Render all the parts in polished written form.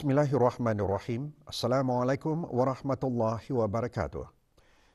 Bismillahirrahmanirrahim. Assalamualaikum warahmatullahi wabarakatuh.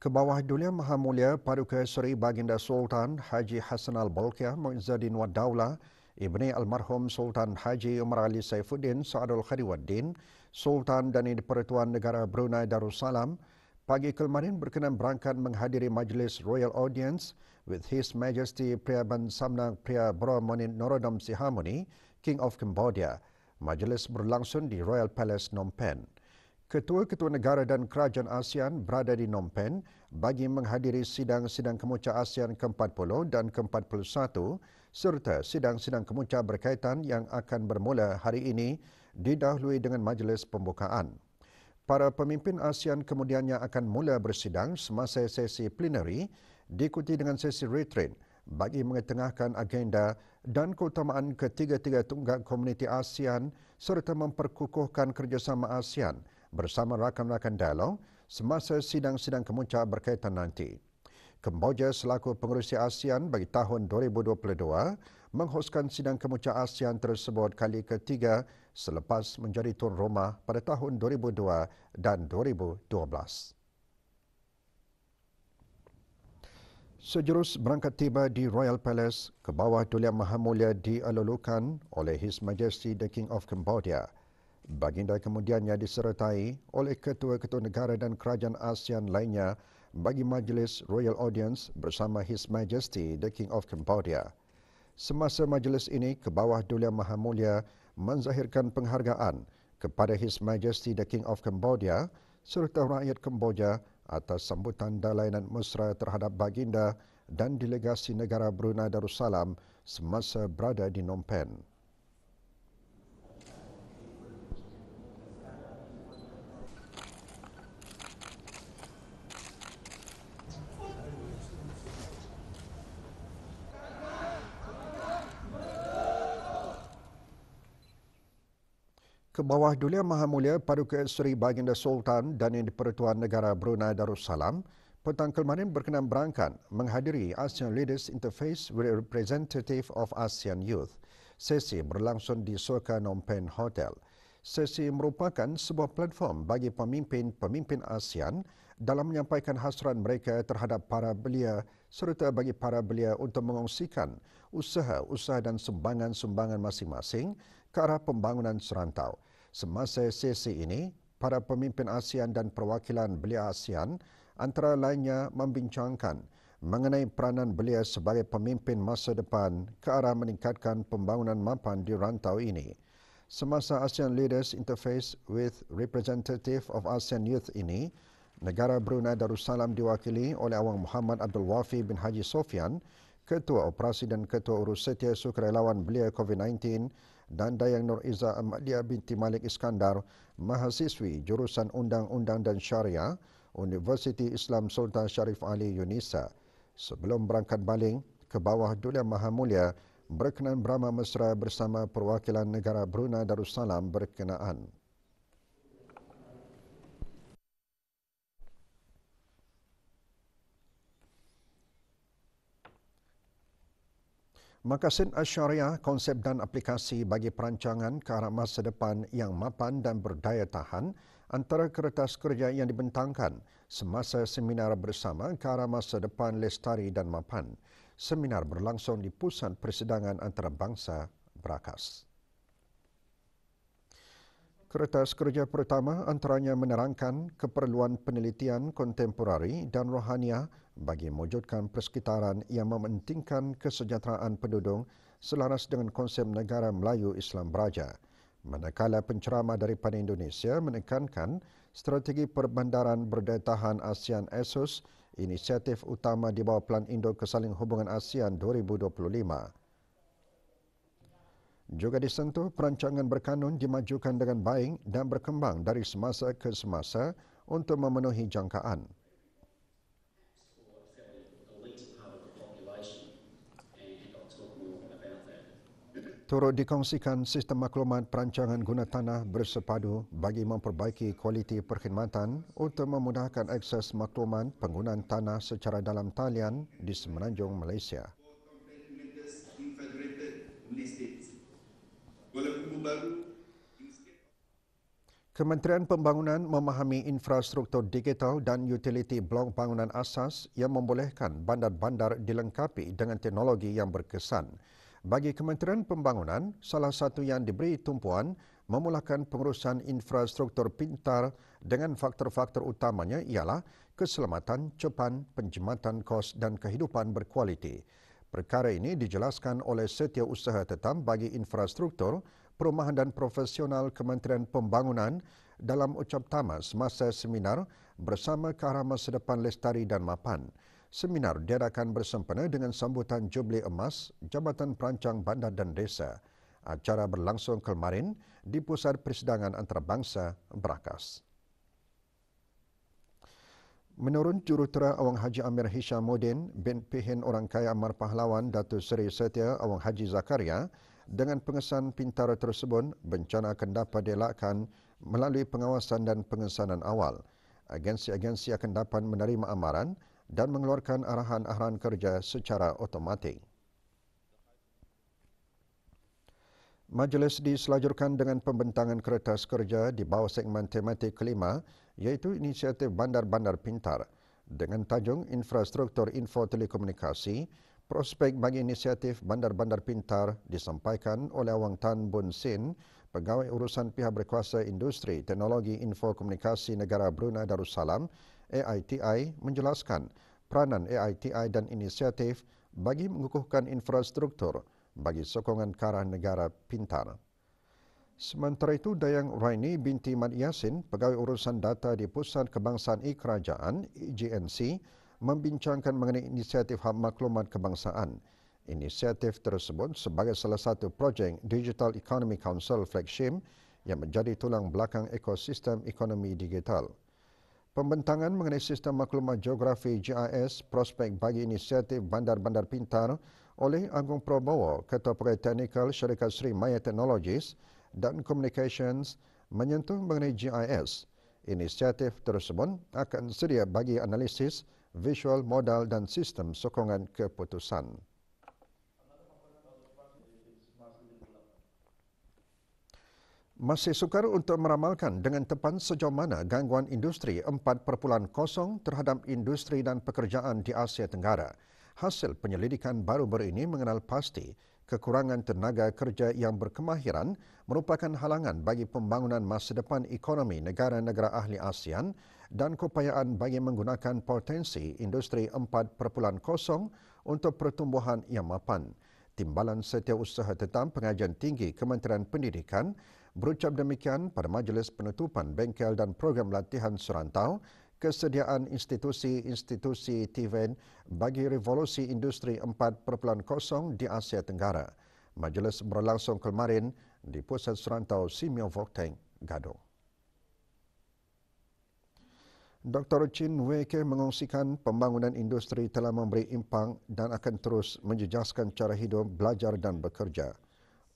Kebawah Dulia Maha Mulia Paduka Seri Baginda Sultan Haji Hassan Al-Bolkiah Muizzuddin Wad Daulah Ibni Almarhum Sultan Haji Umar Ali Saifuddin Sa'adul Khadiwaddin Sultan dan Di-Pertuan Negara Brunei Darussalam pagi kemarin berkenan berangkat menghadiri Majlis Royal Audience with His Majesty Pria Ban Samnang Pria Bromonin Norodom Sihamoni, King of Cambodia. Majlis berlangsung di Royal Palace Phnom Penh. Ketua-ketua negara dan kerajaan ASEAN berada di Phnom Penh bagi menghadiri sidang-sidang kemuka ASEAN ke-40 dan ke-41 serta sidang-sidang kemuka berkaitan yang akan bermula hari ini didahului dengan majlis pembukaan. Para pemimpin ASEAN kemudiannya akan mula bersidang semasa sesi plenary diikuti dengan sesi retreat bagi mengetengahkan agenda dan keutamaan ketiga-tiga tunggak komuniti ASEAN serta memperkukuhkan kerjasama ASEAN bersama rakan-rakan dialog semasa sidang-sidang kemuka berkaitan nanti. Kemboja selaku pengerusi ASEAN bagi tahun 2022 menghoskan sidang kemuka ASEAN tersebut kali ketiga selepas menjadi tuan rumah pada tahun 2002 dan 2012. Sejurus berangkat tiba di Royal Palace, Kebawah Dulia Maha Mulia dialulukan oleh His Majesty the King of Cambodia. Baginda kemudiannya disertai oleh ketua-ketua negara dan kerajaan ASEAN lainnya bagi majlis Royal Audience bersama His Majesty the King of Cambodia. Semasa majlis ini, Kebawah Dulia Maha Mulia menzahirkan penghargaan kepada His Majesty the King of Cambodia serta rakyat Kemboja atas sambutan dan layanan mesra terhadap baginda dan delegasi negara Brunei Darussalam semasa berada di Phnom Penh. Kebawah Dulia Maha Mulia Paduka Seri Baginda Sultan dan Di-Pertuan Negara Brunei Darussalam petang kemarin berkenan berangkat menghadiri ASEAN Leaders Interface with a Representative of ASEAN Youth. Sesi berlangsung di Soka Phnom Penh Hotel. Sesi merupakan sebuah platform bagi pemimpin-pemimpin ASEAN dalam menyampaikan hasrat mereka terhadap para belia serta bagi para belia untuk mengongsikan usaha-usaha dan sumbangan-sumbangan masing-masing ke arah pembangunan serantau. Semasa sesi ini, para pemimpin ASEAN dan perwakilan belia ASEAN antara lainnya membincangkan mengenai peranan belia sebagai pemimpin masa depan ke arah meningkatkan pembangunan mapan di rantau ini. Semasa ASEAN Leaders Interface with Representative of ASEAN Youth ini, negara Brunei Darussalam diwakili oleh Awang Muhammad Abdul Wafi bin Haji Sofyan, Ketua Operasi dan Ketua Urus Setia Sukarelawan Belia COVID-19 dan Dayang Nur Izzah Ahmadiyah binti Malik Iskandar, mahasiswi jurusan Undang-Undang dan Syariah, Universiti Islam Sultan Sharif Ali Yunisa. Sebelum berangkat baling, Kebawah Dulia Maha Mulia berkenan beramah mesra bersama perwakilan negara Brunei Darussalam berkenaan. Maqasid Asy-Syariah, konsep dan aplikasi bagi perancangan ke arah masa depan yang mapan dan berdaya tahan antara kertas kerja yang dibentangkan semasa seminar bersama ke arah masa depan lestari dan mapan. Seminar berlangsung di Pusat Persidangan Antarabangsa Berakas. Kertas kerja pertama antaranya menerangkan keperluan penelitian kontemporari dan rohaniah bagi mewujudkan persekitaran yang mementingkan kesejahteraan penduduk selaras dengan konsep negara Melayu Islam Beraja. Manakala penceramah daripada Indonesia menekankan strategi perbandaran berdaya tahan ASEAN ASUS, inisiatif utama di bawah Pelan Indo Kesaling Hubungan ASEAN 2025. Juga disentuh perancangan berkanun dimajukan dengan baik dan berkembang dari semasa ke semasa untuk memenuhi jangkaan. Turut dikongsikan sistem maklumat perancangan guna tanah bersepadu bagi memperbaiki kualiti perkhidmatan untuk memudahkan akses maklumat penggunaan tanah secara dalam talian di Semenanjung Malaysia. Kementerian Pembangunan memahami infrastruktur digital dan utility blok bangunan asas yang membolehkan bandar-bandar dilengkapi dengan teknologi yang berkesan. Bagi Kementerian Pembangunan, salah satu yang diberi tumpuan memulakan pengurusan infrastruktur pintar dengan faktor-faktor utamanya ialah keselamatan, cepat, penjimatan kos dan kehidupan berkualiti. Perkara ini dijelaskan oleh Setiausaha Tetap bagi Infrastruktur, Perumahan dan Profesional Kementerian Pembangunan dalam ucap tama semasa seminar bersama ke arah masa depan lestari dan mapan. Seminar diadakan bersempena dengan sambutan Jubli Emas Jabatan Perancang Bandar dan Desa. Acara berlangsung kemarin di Pusat Persidangan Antarabangsa Berakas. Menurut Jurutera Awang Haji Amir Hishamuddin bin Pihin Orang Kaya Amar Pahlawan Datuk Seri Setia Awang Haji Zakaria, dengan pengesahan pintar tersebut, bencana akan dapat dielakkan melalui pengawasan dan pengesanan awal. Agensi-agensi akan dapat menerima amaran dan mengeluarkan arahan-arahan kerja secara automatik. Majlis diselajurkan dengan pembentangan kertas kerja di bawah segmen tematik kelima, iaitu inisiatif bandar-bandar pintar dengan tajuk Infrastruktur Info Telekomunikasi. Prospek bagi inisiatif bandar-bandar pintar disampaikan oleh Awang Tan Bun Sin, Pegawai Urusan Pihak Berkuasa Industri Teknologi Info Komunikasi Negara Brunei Darussalam, AITI, menjelaskan peranan AITI dan inisiatif bagi mengukuhkan infrastruktur bagi sokongan ke arah negara pintar. Sementara itu, Dayang Raini binti Mat Yasin, Pegawai Urusan Data di Pusat Kebangsaan Kerajaan (EGNC), membincangkan mengenai inisiatif Hub Maklumat Kebangsaan. Inisiatif tersebut sebagai salah satu projek Digital Economy Council flagship yang menjadi tulang belakang ekosistem ekonomi digital. Pembentangan mengenai sistem maklumat geografi GIS prospek bagi inisiatif bandar-bandar pintar oleh Agung Prabowo, Ketua Pegawai Teknikal Syarikat Sri Maya Technologies dan Communications menyentuh mengenai GIS. Inisiatif tersebut akan sedia bagi analisis, visual, modal dan sistem sokongan keputusan. Masih sukar untuk meramalkan dengan tepat sejauh mana gangguan industri 4.0 terhadap industri dan pekerjaan di Asia Tenggara. Hasil penyelidikan baru-baru ini mengenal pasti kekurangan tenaga kerja yang berkemahiran merupakan halangan bagi pembangunan masa depan ekonomi negara-negara ahli ASEAN dan keupayaan bagi menggunakan potensi industri 4.0 untuk pertumbuhan yang mapan. Timbalan Setiausaha Tetap Pengajian Tinggi Kementerian Pendidikan berucap demikian pada majlis penutupan bengkel dan program latihan serantau kesediaan institusi-institusi TVET bagi revolusi industri 4.0 di Asia Tenggara. Majlis berlangsung kemarin di Pusat Serantau Simeo Vokteng, Gado. Dr. Chin Wei Ke mengongsikan pembangunan industri telah memberi impak dan akan terus menjejaskan cara hidup, belajar dan bekerja.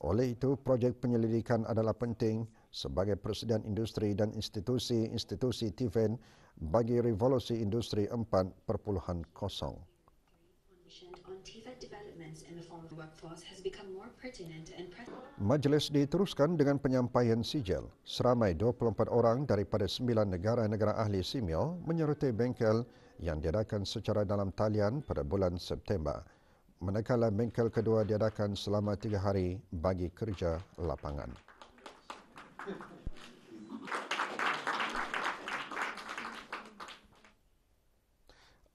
Oleh itu, projek penyelidikan adalah penting sebagai persediaan industri dan institusi-institusi TVET bagi revolusi industri 4.0. Majlis diteruskan dengan penyampaian sijil. Seramai 24 orang daripada 9 negara-negara ahli SIMEO menyertai bengkel yang diadakan secara dalam talian pada bulan September. Manakala bengkel kedua diadakan selama 3 hari bagi kerja lapangan.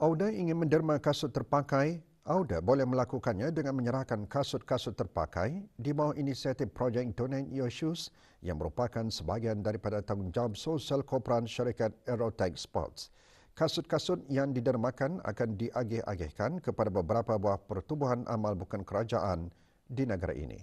Auda ingin menderma kasut terpakai. Auda boleh melakukannya dengan menyerahkan kasut-kasut terpakai di bawah inisiatif projek Donate Your Shoes yang merupakan sebahagian daripada tanggungjawab sosial korporan syarikat Aerotech Sports. Kasut-kasut yang didermakan akan diagih-agihkan kepada beberapa buah pertubuhan amal bukan kerajaan di negara ini.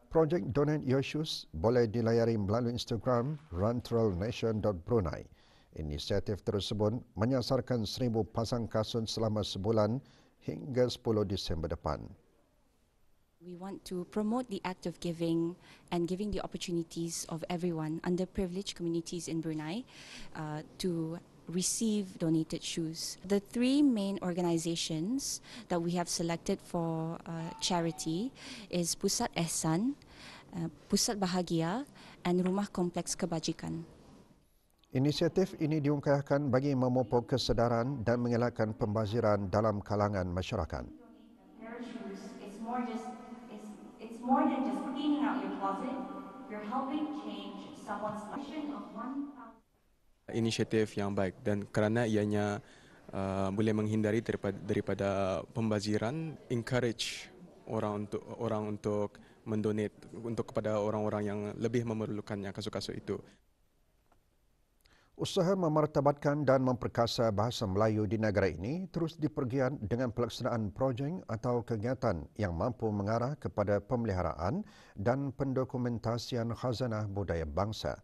Projek Donate Your Shoes boleh dilayari melalui Instagram runtrailnation.brunei. Inisiatif tersebut menyasarkan 1,000 pasang kasut selama sebulan hingga 10 Disember depan. We want to promote the act of giving and giving the opportunities of everyone, underprivileged communities in Brunei, to receive donated shoes. The 3 main organizations that we have selected for charity is Pusat Ehsan, pusat bahagia and rumah kompleks kebajikan. Inisiatif ini diungkapkan bagi memupuk kesedaran dan mengelakkan pembaziran dalam kalangan masyarakat. It's more than just cleaning out your closet. You're helping change someone's life. Of 1,000 Inisiatif yang baik dan kerana ianya boleh menghindari daripada pembaziran, encourage orang untuk mendonate untuk kepada orang-orang yang lebih memerlukannya kasus-kasus itu. Usaha memartabatkan dan memperkasa bahasa Melayu di negara ini terus dipergiat dengan pelaksanaan projek atau kegiatan yang mampu mengarah kepada pemeliharaan dan pendokumentasian khazanah budaya bangsa.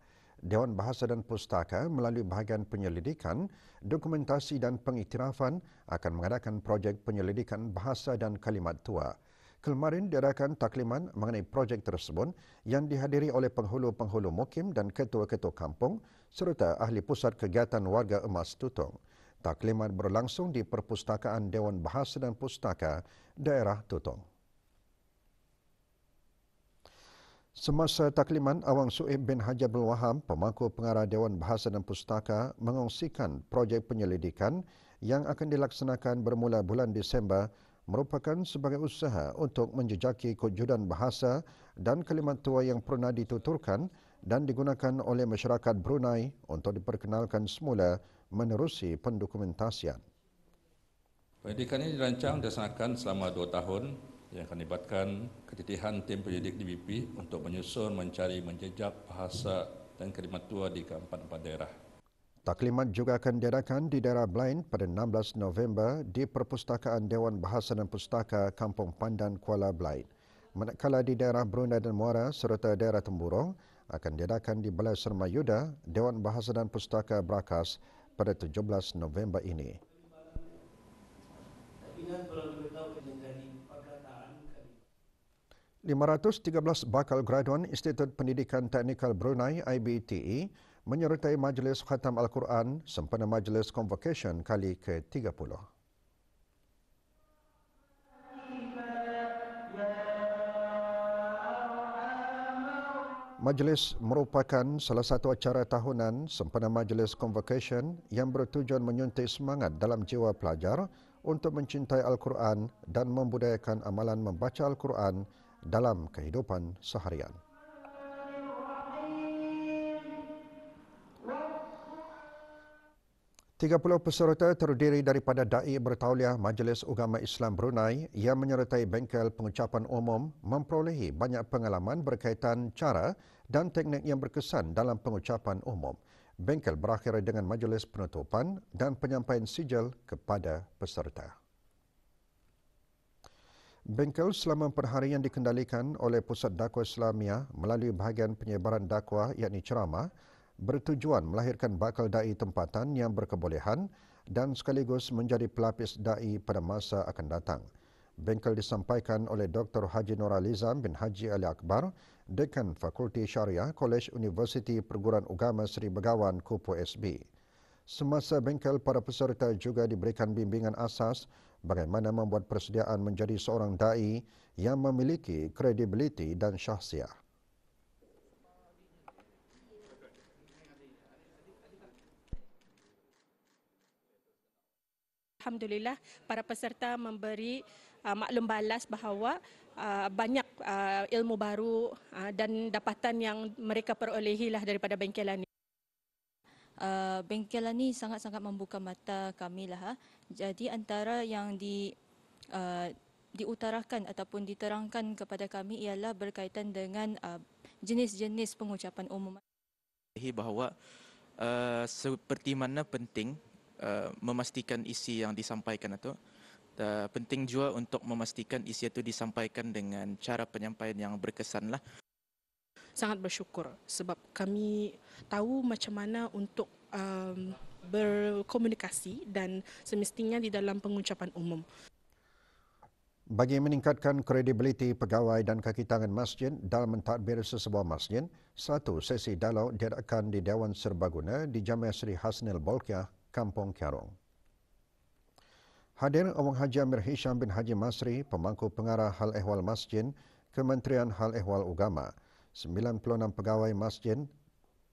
Dewan Bahasa dan Pustaka melalui bahagian penyelidikan, dokumentasi dan pengiktirafan akan mengadakan projek penyelidikan bahasa dan kalimat tua. Kemarin diadakan takliman mengenai projek tersebut yang dihadiri oleh penghulu-penghulu mukim dan ketua-ketua kampung serta ahli pusat kegiatan warga emas Tutong. Takliman berlangsung di Perpustakaan Dewan Bahasa dan Pustaka, daerah Tutong. Semasa takliman, Awang Suib bin Haji Abdul Wahab, pemangku pengarah Dewan Bahasa dan Pustaka, mengongsikan projek penyelidikan yang akan dilaksanakan bermula bulan Disember merupakan sebagai usaha untuk menjejaki kewujudan bahasa dan kalimat tua yang pernah dituturkan dan digunakan oleh masyarakat Brunei untuk diperkenalkan semula menerusi pendokumentasian. Penyelidikan ini dirancang dan dilaksanakan selama 2 tahun yang akan melibatkan ketitihan tim penyelidik DBP untuk menyusun, mencari, menjejak bahasa dan kalimat tua di ke-4 daerah. Taklimat juga akan diadakan di daerah Blain pada 16 November di Perpustakaan Dewan Bahasa dan Pustaka Kampung Pandan, Kuala Blain. Manakala di daerah Brunei dan Muara serta daerah Temburong akan diadakan di Balai Sermayuda Dewan Bahasa dan Pustaka Brakas pada 17 November ini. 513 bakal graduan Institut Pendidikan Teknikal Brunei IBTE menyertai Majlis Khatam Al-Quran sempena Majlis Convocation kali ke-30. Majlis merupakan salah satu acara tahunan sempena Majlis Convocation yang bertujuan menyuntik semangat dalam jiwa pelajar untuk mencintai Al-Quran dan membudayakan amalan membaca Al-Quran dalam kehidupan seharian. Tiga 30 peserta terdiri daripada da'i bertauliah Majlis Ugama Islam Brunei yang menyertai bengkel pengucapan umum memperolehi banyak pengalaman berkaitan cara dan teknik yang berkesan dalam pengucapan umum. Bengkel berakhir dengan majlis penutupan dan penyampaian sijil kepada peserta. Bengkel selama perharian dikendalikan oleh Pusat Dakwah Islamiah melalui bahagian penyebaran dakwah yakni ceramah bertujuan melahirkan bakal da'i tempatan yang berkebolehan dan sekaligus menjadi pelapis da'i pada masa akan datang. Bengkel disampaikan oleh Dr. Haji Nuralizam bin Haji Ali Akbar, Dekan Fakulti Syariah Kolej Universiti Perguruan Ugama Seri Begawan Kupu SB. Semasa bengkel, para peserta juga diberikan bimbingan asas bagaimana membuat persediaan menjadi seorang da'i yang memiliki kredibiliti dan syahsiah. Alhamdulillah, para peserta memberi maklum balas bahawa banyak ilmu baru dan dapatan yang mereka perolehilah daripada bengkelan ini. Bengkelan ni sangat-sangat membuka mata kami lah. Jadi antara yang diutarakan ataupun diterangkan kepada kami ialah berkaitan dengan jenis-jenis pengucapan umum. Bahawa seperti mana penting memastikan isi yang disampaikan itu, penting juga untuk memastikan isi itu disampaikan dengan cara penyampaian yang berkesan lah. Sangat bersyukur sebab kami tahu macam mana untuk berkomunikasi dan semestinya di dalam pengucapan umum. Bagi meningkatkan kredibiliti pegawai dan kaki tangan masjid dalam mentadbir sesebuah masjid, satu sesi dialog diadakan di Dewan Serbaguna di Jamiah Sri Hasnil Bolkiah, Kampung Kiarong. Hadir Awang Haji Amir Hisham bin Haji Masri, pemangku pengarah Hal Ehwal Masjid, Kementerian Hal Ehwal Ugama. 96 pegawai masjid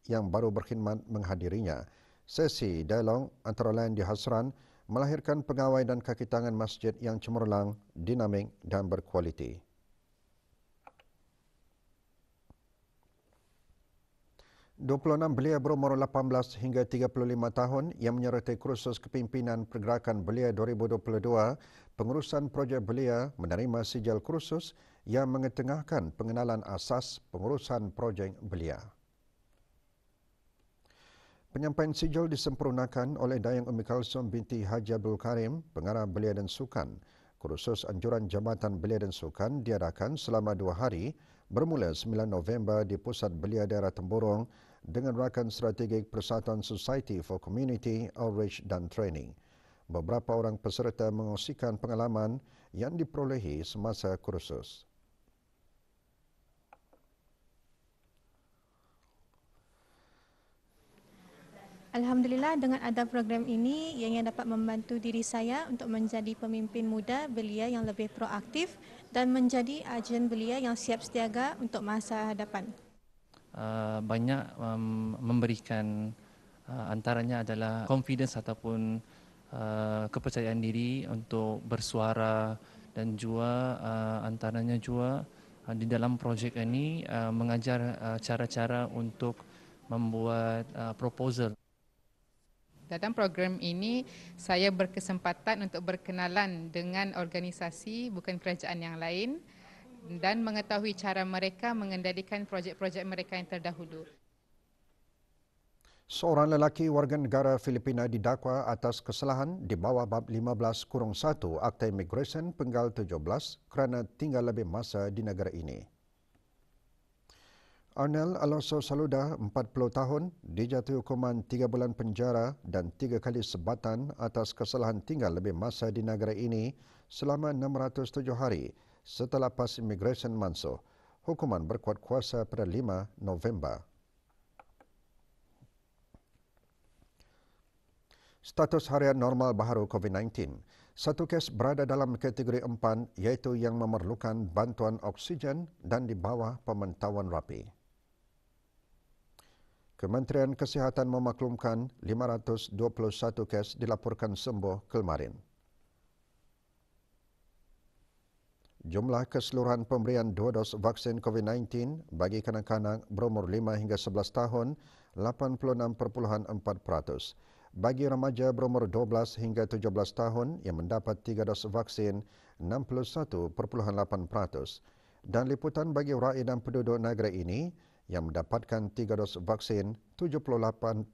yang baru berkhidmat menghadirinya. Sesi dialog antara lain di Hasran melahirkan pegawai dan kaki tangan masjid yang cemerlang, dinamik dan berkualiti. ...26 belia berumur 18 hingga 35 tahun yang menyertai kursus kepimpinan Pergerakan Belia 2022, pengurusan projek belia menerima sijil kursus yang mengetengahkan pengenalan asas pengurusan projek belia. Penyampaian sijil disempurnakan oleh Dayang Umi Kalsum binti Haji Abdul Karim, Pengarah Belia dan Sukan. Kursus anjuran Jabatan Belia dan Sukan diadakan selama 2 hari bermula 9 November di Pusat Belia Daerah Temburong dengan rakan strategik Persatuan Society for Community Outreach dan Training. Beberapa orang peserta mengongsikan pengalaman yang diperolehi semasa kursus. Alhamdulillah, dengan ada program ini yang dapat membantu diri saya untuk menjadi pemimpin muda belia yang lebih proaktif dan menjadi agen belia yang siap siaga untuk masa hadapan. Banyak memberikan, antaranya adalah confidence ataupun kepercayaan diri untuk bersuara, dan juga antaranya juga di dalam projek ini mengajar cara-cara untuk membuat proposal. Dalam program ini, saya berkesempatan untuk berkenalan dengan organisasi bukan kerajaan yang lain dan mengetahui cara mereka mengendalikan projek-projek mereka yang terdahulu. Seorang lelaki warga negara Filipina didakwa atas kesalahan di bawah bab 15-1 Akta Imigresen Penggal 17 kerana tinggal lebih masa di negara ini. Arnel Alonso Saluda, 40 tahun, dijatuhi hukuman 3 bulan penjara dan 3 kali sebatan atas kesalahan tinggal lebih masa di negara ini selama 607 hari setelah PAS Imigresen mansuh. Hukuman berkuat kuasa pada 5 November. Status harian normal baharu COVID-19. Satu kes berada dalam kategori 4 iaitu yang memerlukan bantuan oksigen dan di bawah pemantauan rapi. Kementerian Kesihatan memaklumkan 521 kes dilaporkan sembuh kemarin. Jumlah keseluruhan pemberian 2 dos vaksin COVID-19 bagi kanak-kanak berumur 5 hingga 11 tahun 86.4%. Bagi remaja berumur 12 hingga 17 tahun yang mendapat 3 dos vaksin 61.8%. Dan liputan bagi rakyat dan penduduk negara ini yang mendapatkan 3 dos vaksin 78.7%.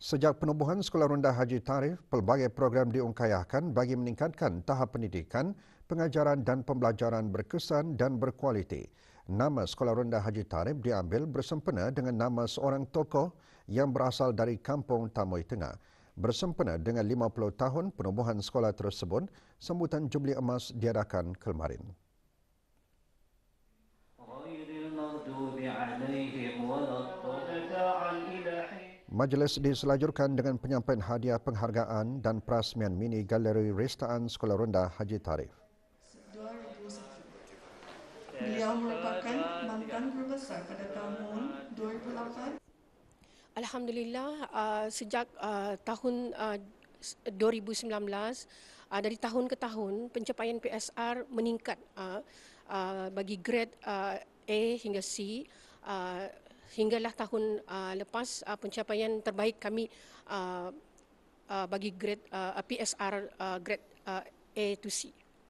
Sejak penubuhan Sekolah Rendah Haji Tarif, pelbagai program diungkayahkan bagi meningkatkan tahap pendidikan, pengajaran dan pembelajaran berkesan dan berkualiti. Nama Sekolah Rendah Haji Tarif diambil bersempena dengan nama seorang tokoh yang berasal dari Kampung Tamoi Tengah. Bersempena dengan 50 tahun penubuhan sekolah tersebut, sambutan Jubli Emas diadakan kemarin. Majlis diselajurkan dengan penyampaian hadiah penghargaan dan perasmian mini galeri restaan Sekolah Rendah Haji Tarif. Beliau merupakan mantan guru besar pada tahun 2008. Alhamdulillah, sejak tahun 2019, dari tahun ke tahun pencapaian PSR meningkat bagi grade A hingga C. Hinggalah tahun lepas pencapaian terbaik kami bagi grade PSR grade A to C.